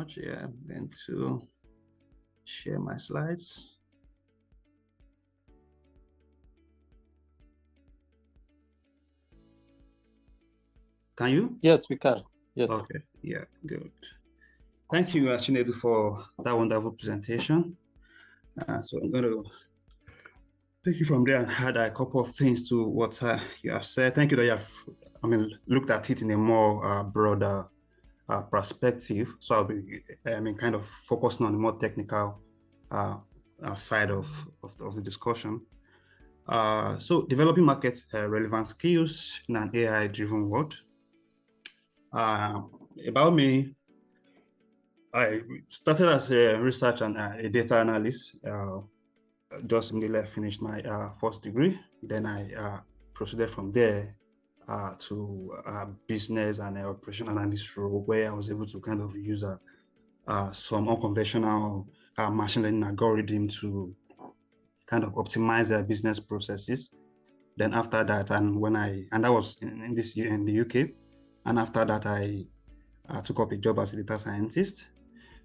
much. Yeah, I'm going to share my slides. Can you? Yes, we can. Yes. Okay. Yeah, good. Thank you, Chinedu, for that wonderful presentation. So I'm going to take you from there and add a couple of things to what you have said. Thank you that you have, looked at it in a more broader perspective. So I'll be, kind of focusing on the more technical side of the discussion. So developing market relevant skills in an AI-driven world. About me, I started as a research and a data analyst. Just immediately finished my first degree. Then I proceeded from there to business and operational analyst role, where I was able to kind of use some unconventional machine learning algorithm to kind of optimize their business processes. Then after that, and that was in this year in the UK, and after that I took up a job as a data scientist.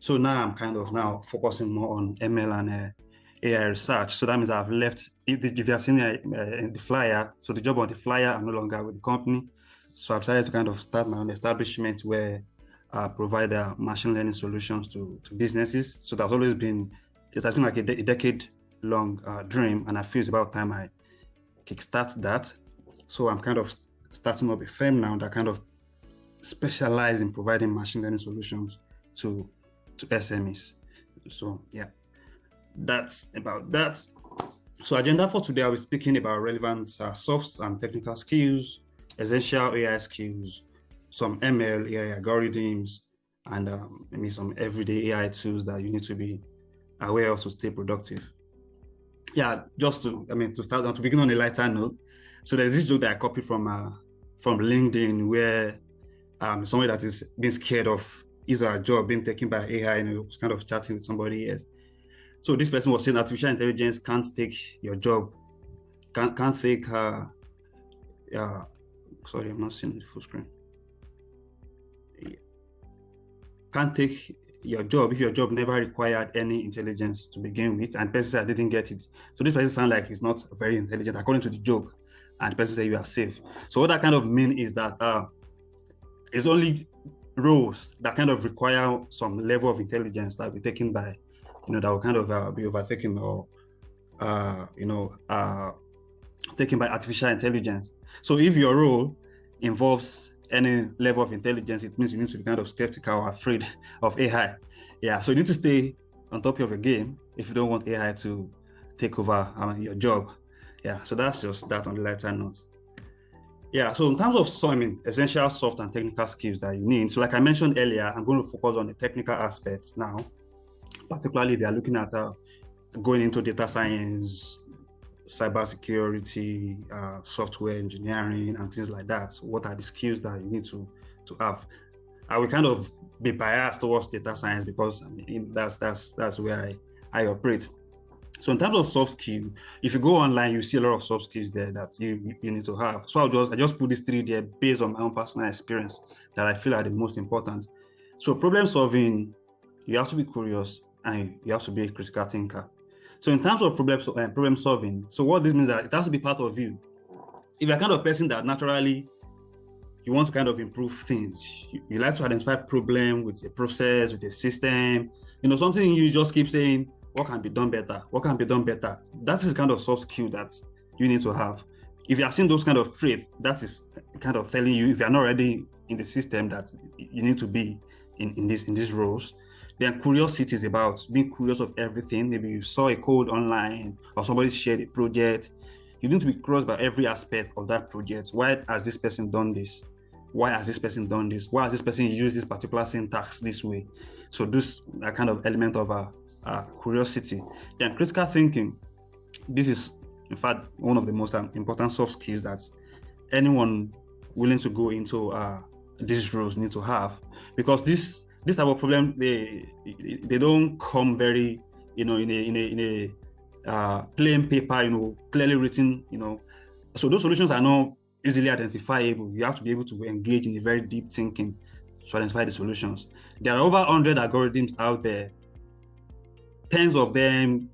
So now I'm kind of focusing more on ML and AI research. So that means I've left, if you have seen in the flyer, so the job on the flyer, I'm no longer with the company. So I've decided to kind of start my own establishment where I provide machine learning solutions to businesses. So that's always been, it has been like a decade long dream, and I feel it's about time I kickstart that. So I'm kind of starting up a firm now that kind of specialize in providing machine learning solutions to SMEs. So yeah, that's about that. So agenda for today, I'll be speaking about relevant soft and technical skills, essential AI skills, some ML, AI algorithms, and maybe some everyday AI tools that you need to be aware of to stay productive. Yeah, just to start, to begin on a lighter note. So there's this joke that I copied from LinkedIn, where somebody that is being scared of his or her job being taken by AI, and was kind of chatting with somebody else. So this person was saying artificial intelligence can't take your job, can't take sorry, I'm not seeing the full screen. Can't take your job if your job never required any intelligence to begin with, and person said I didn't get it. So this person sounds like he's not very intelligent according to the joke, and the person said you are safe. So what that kind of mean is that it's only roles that kind of require some level of intelligence that will be taken by, that will kind of be overtaken or, taken by artificial intelligence. So if your role involves any level of intelligence, it means you need to be kind of skeptical or afraid of AI. Yeah, so you need to stay on top of your game if you don't want AI to take over your job. Yeah, so that's just that on the lighter note. Yeah, so in terms of some essential soft and technical skills that you need, so like I mentioned earlier, I'm going to focus on the technical aspects now, particularly if you are looking at going into data science, cybersecurity, software engineering, and things like that. What are the skills that you need to have? I will kind of be biased towards data science because that's where I operate. So in terms of soft skill, if you go online, you see a lot of soft skills there that you need to have. So I just put these three there based on my own personal experience that I feel are the most important. So problem solving, you have to be curious and you have to be a critical thinker. So in terms of problem solving, so what this means that it has to be part of you. If you're kind of person that naturally you want to kind of improve things, you like to identify problem with a process, with a system, something you just keep saying, what can be done better? What can be done better? That is kind of soft skill that you need to have. If you are seeing those kind of traits, that is kind of telling you if you're not already in the system that you need to be in these roles. Then curiosity is about being curious of everything. Maybe you saw a code online or somebody shared a project. You need to be curious about every aspect of that project. Why has this person done this? Why has this person done this? Why has this person used this particular syntax this way? So this a kind of element of curiosity. Then critical thinking. This is, in fact, one of the most important soft skills that anyone willing to go into these roles need to have, because this type of problem they don't come very in a plain paper, clearly written, so those solutions are not easily identifiable. You have to be able to engage in a very deep thinking to identify the solutions. There are over 100 algorithms out there, tens of them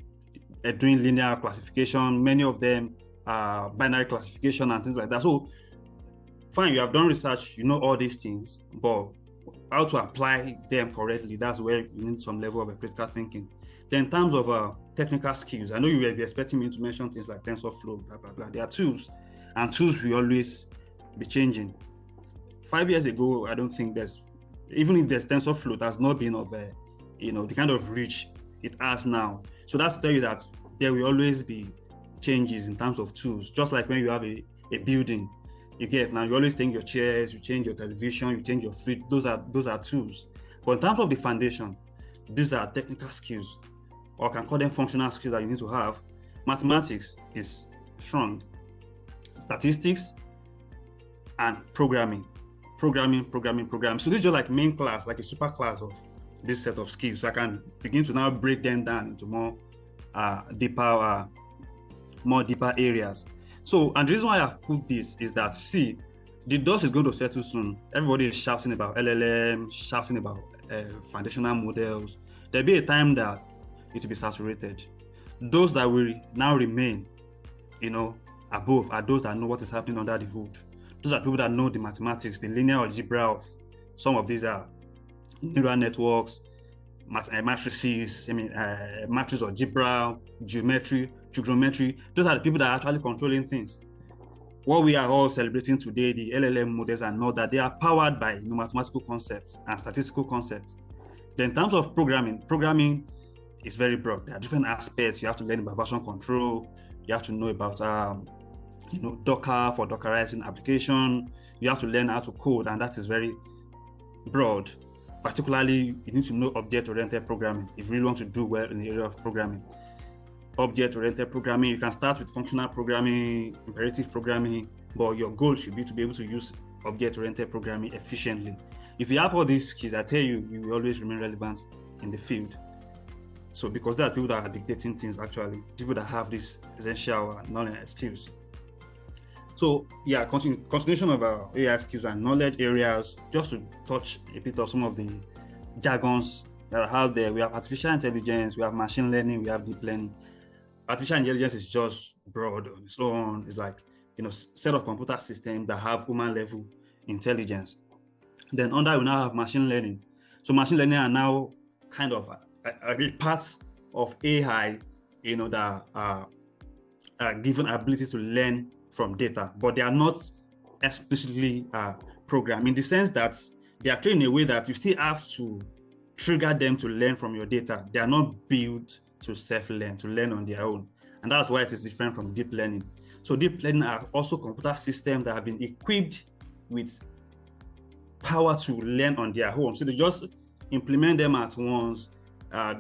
are doing linear classification, many of them are binary classification and things like that. So fine, you have done research, you know all these things, but how to apply them correctly, that's where you need some level of critical thinking. Then in terms of technical skills, I know you will be expecting me to mention things like TensorFlow, blah, blah, blah. They are tools, and tools will always be changing. 5 years ago, I don't think even if there's TensorFlow, that's not been of the kind of reach it has now. So that's to tell you that there will always be changes in terms of tools. Just like when you have a building, you get now, you always change your chairs, you change your television, you change your fridge. Those are tools. But in terms of the foundation, these are technical skills, or I can call them functional skills that you need to have. Mathematics is strong. Statistics and programming. So this is just like main class, like a super class of this set of skills. So I can begin to now break them down into more deeper areas. So, and the reason why I've put this is that, see, the dust is going to settle soon. Everybody is shouting about LLM, shouting about foundational models. There'll be a time that it will be saturated. Those that will now remain, above are those that know what is happening under the hood. Those are people that know the mathematics, the linear algebra of some of these neural networks, matrices, matrix algebra, geometry, trigonometry. Those are the people that are actually controlling things. What we are all celebrating today, the LLM models, and all that, they are powered by mathematical concepts and statistical concepts. Then in terms of programming is very broad. There are different aspects. You have to learn about version control. You have to know about Docker for Dockerizing application. You have to learn how to code, and that is very broad. Particularly, you need to know object-oriented programming if you really want to do well in the area of programming. Object-oriented programming, you can start with functional programming, imperative programming, but your goal should be to be able to use object-oriented programming efficiently. If you have all these skills, I tell you, you will always remain relevant in the field. So because there are people that are dictating things, actually, people that have these essential knowledge skills. So yeah, continuation of our AI skills and knowledge areas, just to touch a bit of some of the jargons that are out there. We have artificial intelligence, we have machine learning, we have deep learning. Artificial intelligence is just broad on its own. It's like, set of computer systems that have human level intelligence. Then under we now have machine learning. So machine learning are now kind of a part of AI, that are given ability to learn from data, but they are not explicitly programmed, in the sense that they are trained in a way that you still have to trigger them to learn from your data. They are not built to self-learn, to learn on their own. And that's why it is different from deep learning. So deep learning are also computer systems that have been equipped with power to learn on their own. So they just implement them at once,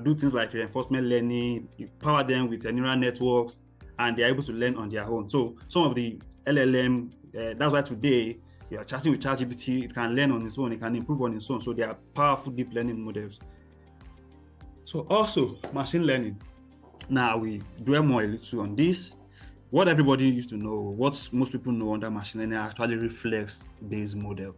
do things like reinforcement learning, you power them with neural networks, and they're able to learn on their own. So some of the LLM, that's why today you are chatting with ChatGPT, it can learn on its own, it can improve on its own. So they are powerful deep learning models. So also machine learning. Now we dwell more a little on this. What everybody used to know, what most people know under machine learning actually reflex-based model.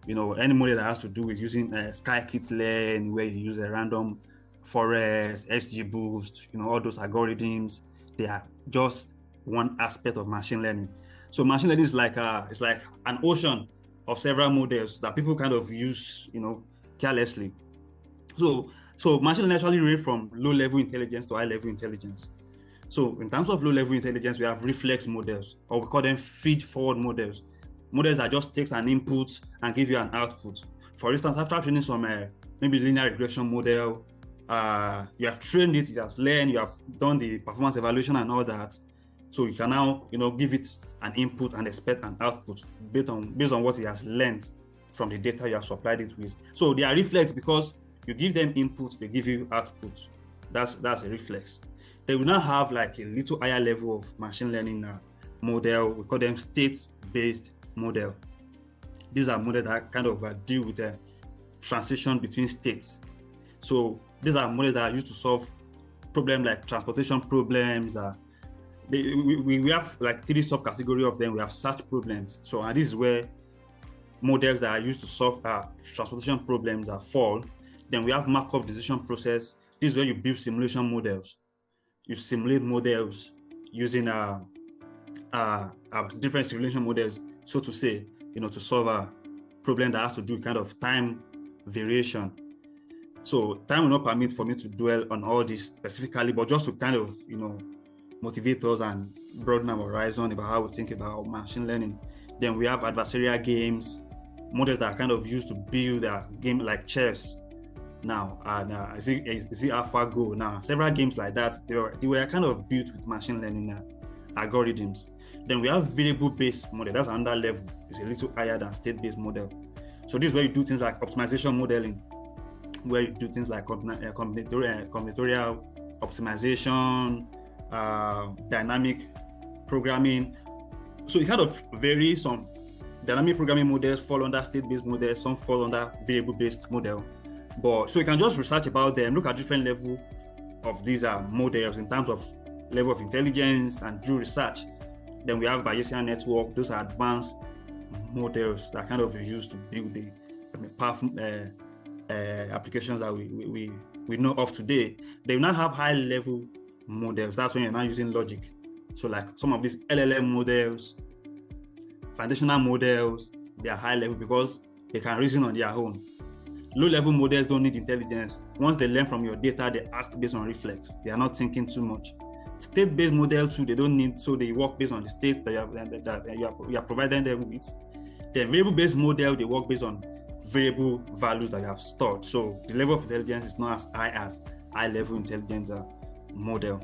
Any model that has to do with using scikit-learn, where you use a random forest, XGBoost, all those algorithms, they are just one aspect of machine learning. So machine learning is like an ocean of several models that people kind of use, carelessly. So machine learning actually range from low-level intelligence to high-level intelligence. So in terms of low-level intelligence, we have reflex models, or we call them feed-forward models. Models that just takes an input and give you an output. For instance, after training some maybe linear regression model, you have trained it, it has learned, you have done the performance evaluation and all that. So you can now, give it an input and expect an output based on what it has learned from the data you have supplied it with. So they are reflex because you give them input, they give you output. That's a reflex. They will now have like a little higher level of machine learning model. We call them state-based model. These are models that kind of deal with a transition between states. So these are models that are used to solve problems like transportation problems. We have like 3 subcategories of them. We have search problems. So and this is where models that are used to solve transportation problems that fall. Then we have Markov decision process. This is where you build simulation models. You simulate models using different simulation models, so to say, to solve a problem that has to do with kind of time variation. So time will not permit for me to dwell on all this specifically, but just to kind of, motivate us and broaden our horizon about how we think about machine learning. Then we have adversarial games, models that are kind of used to build a game like chess now, and is it AlphaGo now. Several games like that, they were kind of built with machine learning algorithms. Then we have variable-based model. That's another level. It's a little higher than state-based model. So this is where you do things like optimization modeling, where you do things like combinatorial optimization, dynamic programming. So it kind of varies. Some dynamic programming models fall under state-based models, some fall under variable-based model. But so you can just research about them, look at different level of these models in terms of level of intelligence and do research. Then we have Bayesian network. Those are advanced models that kind of used to build the powerful applications that we know of today. They now have high level models. That's when you're now using logic. So like some of these LLM models, foundational models, they are high level because they can reason on their own. Low level models don't need intelligence. Once they learn from your data, they act based on reflex. They are not thinking too much. State-based models too, they don't need, so they work based on the state that you are providing them with. The variable-based model, they work based on variable values that you have stored. So the level of intelligence is not as high as high-level intelligence model.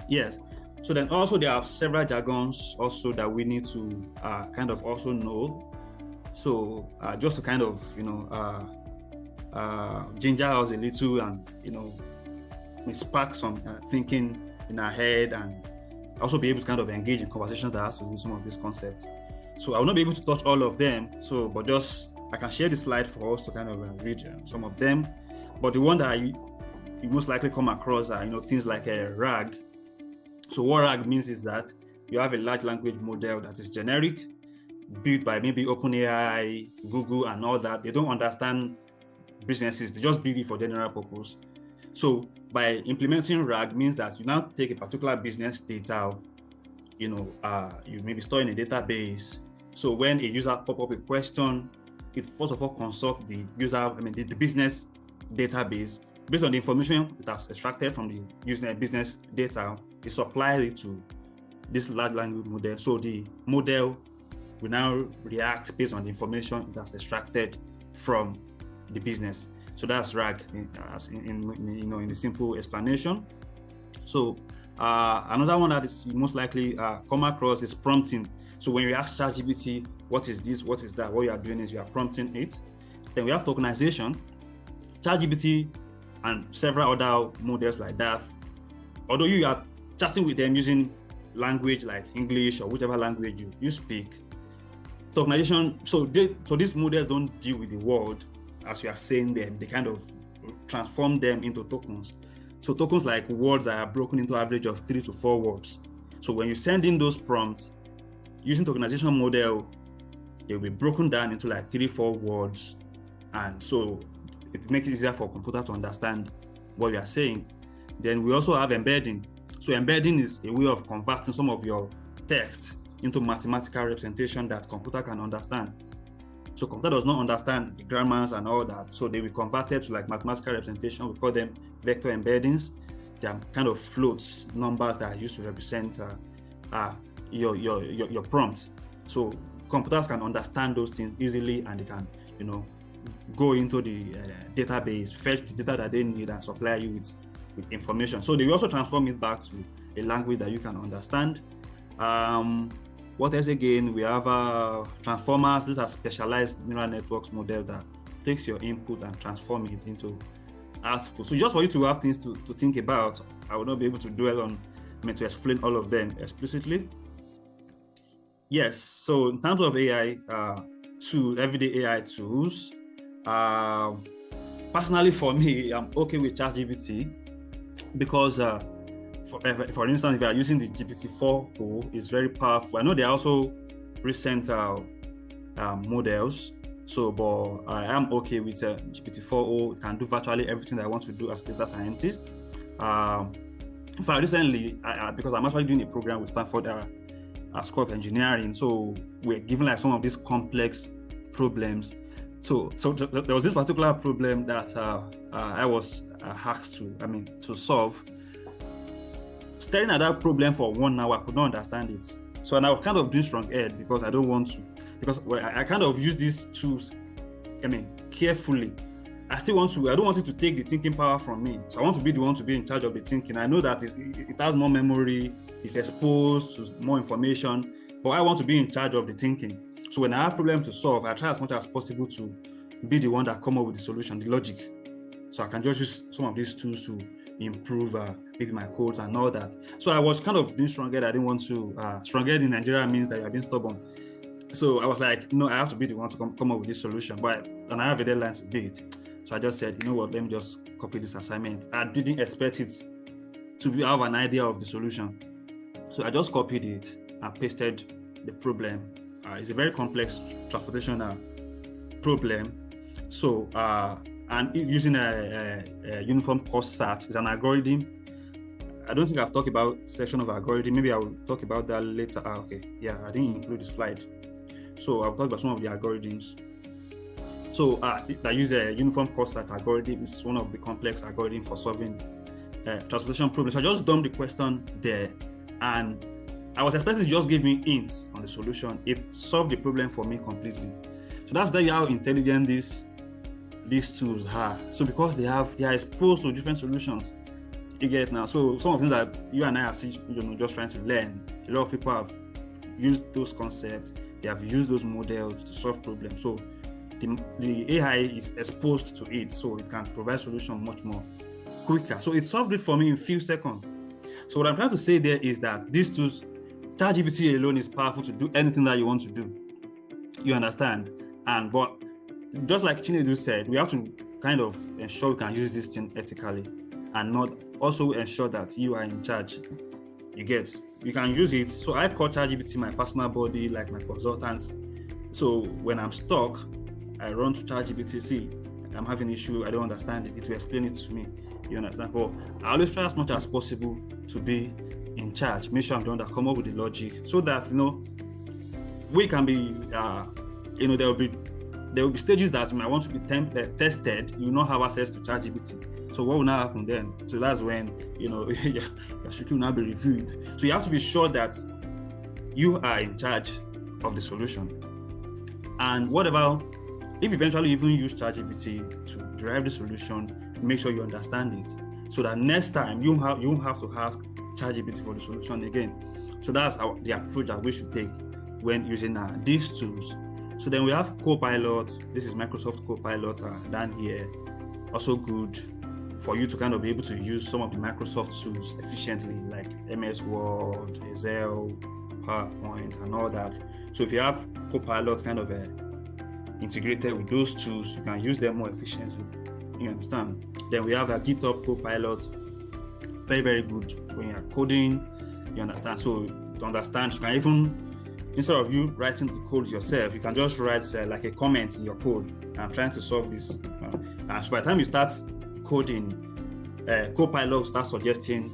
Yes. So then also there are several jargons also that we need to kind of also know. So just to kind of ginger us a little and spark some thinking in our head, and also be able to kind of engage in conversations that has to do with some of these concepts. So I will not be able to touch all of them. So, but just I can share the slide for us to kind of read some of them. But the one that you most likely come across are things like a RAG. So what RAG means is that you have a large language model that is generic, built by maybe OpenAI, Google, and all that. They don't understand businesses; they just build it for general purpose. So by implementing RAG means that you now take a particular business data, you maybe store in a database. So when a user pop up a question, it first of all consults the user, the business database. Based on the information it has extracted from the user business data, it supplies it to this large language model. So the model will now react based on the information it has extracted from the business. So that's RAG in the simple explanation. So another one that is most likely come across is prompting. So when you ask ChatGPT, what is this, what is that, what you are doing is you are prompting it. Then we have tokenization. ChatGPT and several other models like that, although you are chatting with them using language like English or whichever language you speak, tokenization, so these models don't deal with the world as you are saying them. They kind of transform them into tokens. So tokens like words that are broken into average of 3 to 4 words. So when you send in those prompts using tokenization model, they'll be broken down into like 3-4 words, and so it makes it easier for computer to understand what you are saying. Then we also have embedding. So embedding is a way of converting some of your text into mathematical representation that computer can understand. So computer does not understand the grammars and all that, so they will convert it to like mathematical representation. We call them vector embeddings. They are kind of floats, numbers that are used to represent your prompts. So computers can understand those things easily, and they can go into the database, fetch the data that they need, and supply you with information. So they will also transform it back to a language that you can understand. What else again? We have transformers. These are specialized neural networks model that takes your input and transform it into output. So just for you to have things to think about, I will not be able to dwell on, to explain all of them explicitly. Yes, so in terms of AI, everyday AI tools, personally for me, I'm okay with ChatGPT because for instance, if you are using the GPT-4 Pro, it's very powerful. I know there are also recent models. So, but I am okay with GPT-4o. Can do virtually everything that I want to do as a data scientist. In fact, recently, because I'm actually doing a program with Stanford School of Engineering, so we're given like some of these complex problems. So there was this particular problem that I was asked to solve. Staring at that problem for 1 hour, I could not understand it. So, and I was kind of doing strong head because I don't want to, because I kind of use these tools, carefully. I don't want it to take the thinking power from me. So I want to be the one to be in charge of the thinking. I know that it has more memory, it's exposed to more information, but I want to be in charge of the thinking. So when I have problems to solve, I try as much as possible to be the one that come up with the solution, the logic. So I can just use some of these tools to improve maybe my codes and all that. So I was kind of being strong-headed. I didn't want to. Strong-headed in Nigeria means that you are being stubborn. So I was like, no, I have to be the one to come up with this solution. And I have a deadline to do it. So I just said, you know what, let me just copy this assignment. I didn't expect it to have an idea of the solution. So I just copied it and pasted the problem. It's a very complex transportation problem. So, and using a uniform cost search is an algorithm. I don't think I've talked about section of algorithm. Maybe I will talk about that later. Okay, yeah, I didn't include the slide. So I'll talk about some of the algorithms. So I use a uniform cost search algorithm. It's one of the complex algorithms for solving transportation problems. So I just dumped the question there, and I was expecting to just give me hints on the solution. It solved the problem for me completely. So that's how intelligent these tools are. So because they are exposed to different solutions, you get it now. So some of the things that you and I are just trying to learn. A lot of people have used those concepts. They have used those models to solve problems. So the AI is exposed to it, so it can provide solution much more quicker. So it solved it for me in a few seconds. So what I'm trying to say there is that these tools, ChatGPT alone is powerful to do anything that you want to do. You understand? But just like Chinedu said, we have to kind of ensure we can use this thing ethically and not also ensure that you are in charge. You can use it. So I call ChatGPT my personal body, like my consultant. So when I'm stuck, I run to ChatGPT, see, I'm having an issue, I don't understand it, it will explain it to me. You understand? But I always try as much as possible to be in charge, make sure I'm the one that come up with the logic, so that we can be there will be stages that you might want to be tested. You will not have access to ChatGPT. So what will now happen then? So that's when your security will now be reviewed. So you have to be sure that you are in charge of the solution. And whatever, if eventually you even use ChatGPT to derive the solution, make sure you understand it, so that next time you won't have to ask ChatGPT for the solution again. So that's the approach that we should take when using these tools. So then we have Copilot. This is Microsoft Copilot down here. Also good for you to kind of be able to use some of the Microsoft tools efficiently, like MS Word, Excel, PowerPoint, and all that. So if you have Copilot kind of integrated with those tools, you can use them more efficiently. You understand? Then we have a GitHub Copilot. Very, very good when you're coding. You understand? So to understand, you can even, instead of you writing the code yourself, you can just write like a comment in your code. I'm trying to solve this. And so by the time you start coding, Copilot starts suggesting,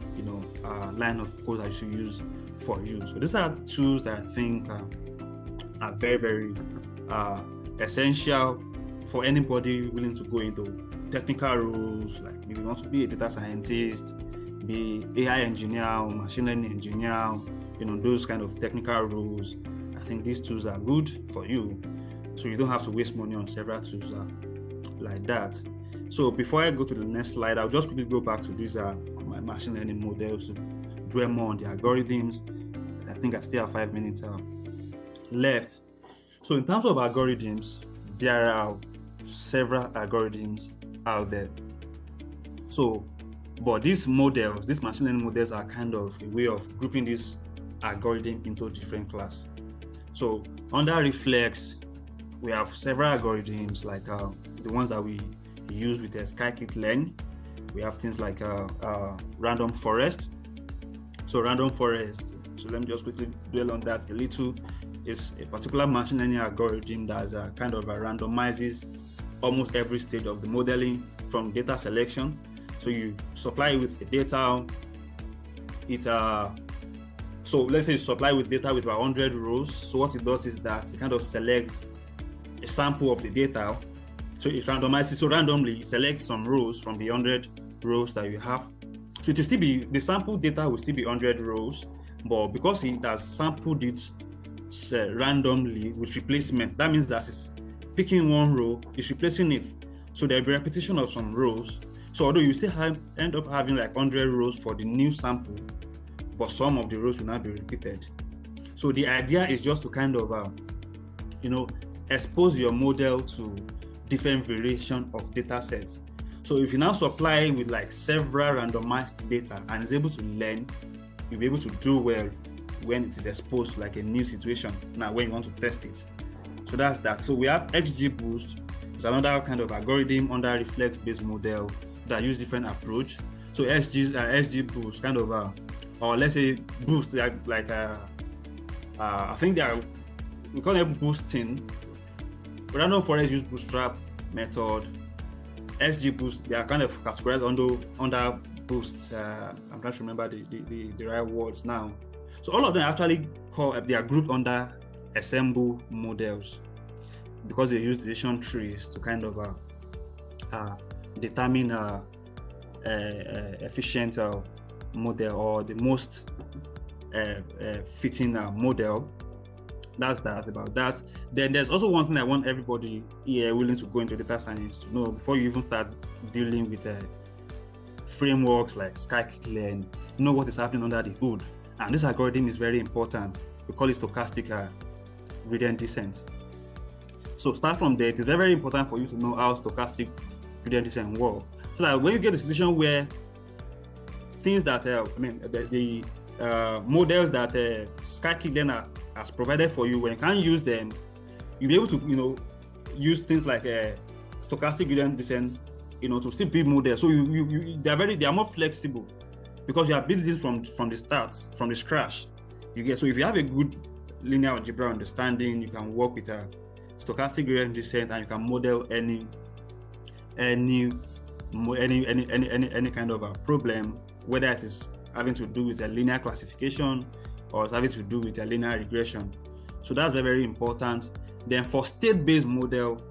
a line of code that you should use for you. So these are tools that I think are very, very essential for anybody willing to go into technical roles, like maybe you want to be a data scientist, be AI engineer or machine learning engineer, those kind of technical roles. I think these tools are good for you, so you don't have to waste money on several tools like that. So before I go to the next slide, I'll just quickly go back to these my machine learning models to dwell more on the algorithms. I think I still have 5 minutes left. So in terms of algorithms, there are several algorithms out there. So, but these models, these machine learning models, are kind of a way of grouping this algorithm into different classes. So under Reflex, we have several algorithms, like the ones that we use with scikit-learn. We have things like random forest. So random forest, so let me just quickly dwell on that a little. is a particular machine learning algorithm that kind of randomizes almost every stage of the modeling from data selection. So you supply it with the data. So let's say you supply with data with about 100 rows. So what it does is that it kind of selects a sample of the data. So it randomizes. So randomly it selects some rows from the 100 rows that you have. So it will still be, the sample data will still be 100 rows, but because it has sampled it randomly with replacement, that means that it's picking one row, it's replacing it. So there'll be repetition of some rows. So although you still end up having like 100 rows for the new sample, but some of the rows will not be repeated. So the idea is just to kind of, expose your model to different variation of data sets. So if you now supply with like several randomized data and is able to learn, you'll be able to do well when it is exposed to like a new situation. Now, when you want to test it. So that's that. So we have XGBoost. It's another kind of algorithm under reflex-based model that use different approach. So XGBoost kind of, or let's say boost, I think we call it boosting. Random forest use bootstrap method. XGBoost, they are kind of categorized under boost. I'm trying to remember the right words now. So all of them actually they are grouped under ensemble models because they use decision trees to kind of determine efficient model or the most fitting model. That's that about that. Then there's also one thing I want everybody here willing to go into data science to know before you even start dealing with frameworks like scikit-learn. Know what is happening under the hood. And this algorithm is very important. We call it stochastic gradient descent. So start from there. It is very, very important for you to know how stochastic gradient descent works. So that when you get a situation where things that the models that scikit-learn has provided for you, when you can't use them, you'll be able to use things like stochastic gradient descent to still build models. So they are more flexible because you are building from the start, from the scratch. So if you have a good linear algebra understanding, you can work with a stochastic gradient descent and you can model any kind of a problem, whether it is having to do with a linear classification or it's having to do with a linear regression. So that's very, very important. Then for state-based model,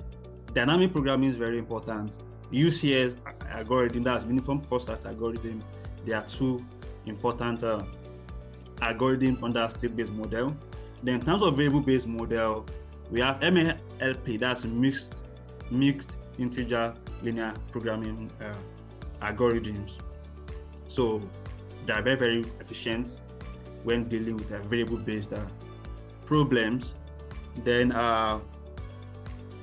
dynamic programming is very important. UCS algorithm, that's uniform construct algorithm. There are two important algorithms under state-based model. Then in terms of variable-based model, we have MLP, that's mixed integer linear programming algorithms. So they are very, very efficient when dealing with variable-based problems. Then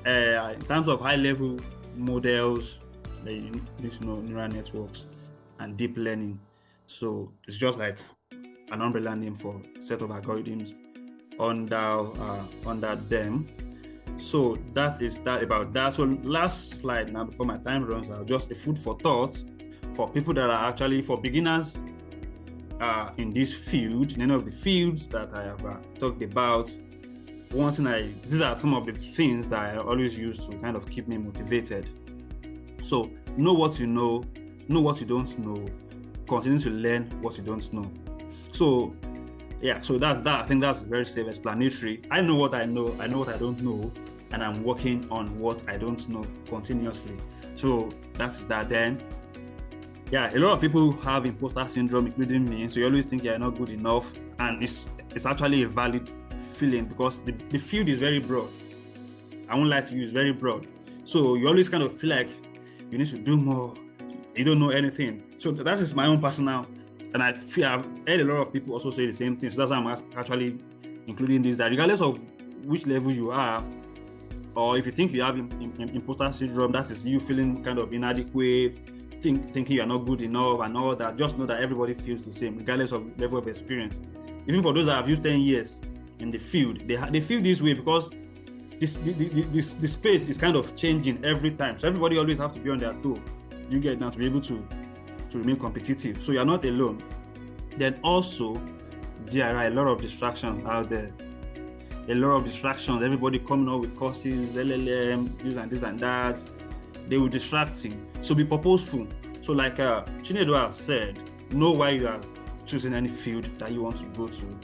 in terms of high-level models, they need to know neural networks and deep learning. So it's just like an umbrella name for a set of algorithms under them. So that is that about that. So last slide now before my time runs out, just a food for thought for people that are actually for beginners in this field, in any of the fields that I have talked about. These are some of the things that I always use to kind of keep me motivated. So know what you know what you don't know, continue to learn what you don't know. So that's that. I think that's very self-explanatory. I know what I know what I don't know, and I'm working on what I don't know continuously. So that's that. Then a lot of people have imposter syndrome, including me. So you always think you're not good enough, and it's actually a valid feeling because the field is very broad. I won't lie to you, it's very broad. So you always kind of feel like you need to do more. You don't know anything. So that is my own personal, and I feel I've heard a lot of people also say the same thing. So that's why I'm actually including this, that regardless of which level you are, or if you think you have imposter syndrome, that is you feeling kind of inadequate, thinking you're not good enough and all that, just know that everybody feels the same, regardless of level of experience. Even for those that have used 10 years in the field, they feel this way because this space is kind of changing every time. So everybody always have to be on their toe. You get now to be able to remain competitive. So you're not alone. Then also, there are a lot of distractions out there. a lot of distractions. Everybody coming up with courses, LLM, this and that. They will distract you. So be purposeful. So like Chinedu has said, know why you are choosing any field that you want to go to.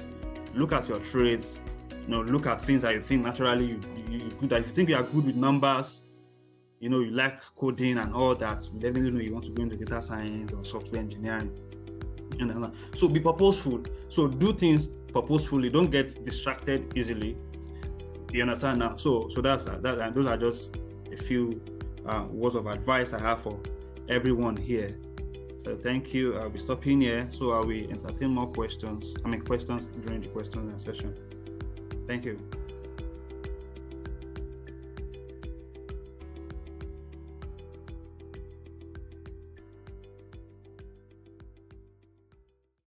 Look at your trades. Look at things that you think naturally you're good at. If you think you are good with numbers, you like coding and all that, you definitely know you want to go into data science or software engineering. So be purposeful. So do things purposefully. Don't get distracted easily. You understand now? So that's that, and those are just a few words of advice I have for everyone here. So thank you. I'll be stopping here. So I will entertain more questions. Questions during the question session. Thank you.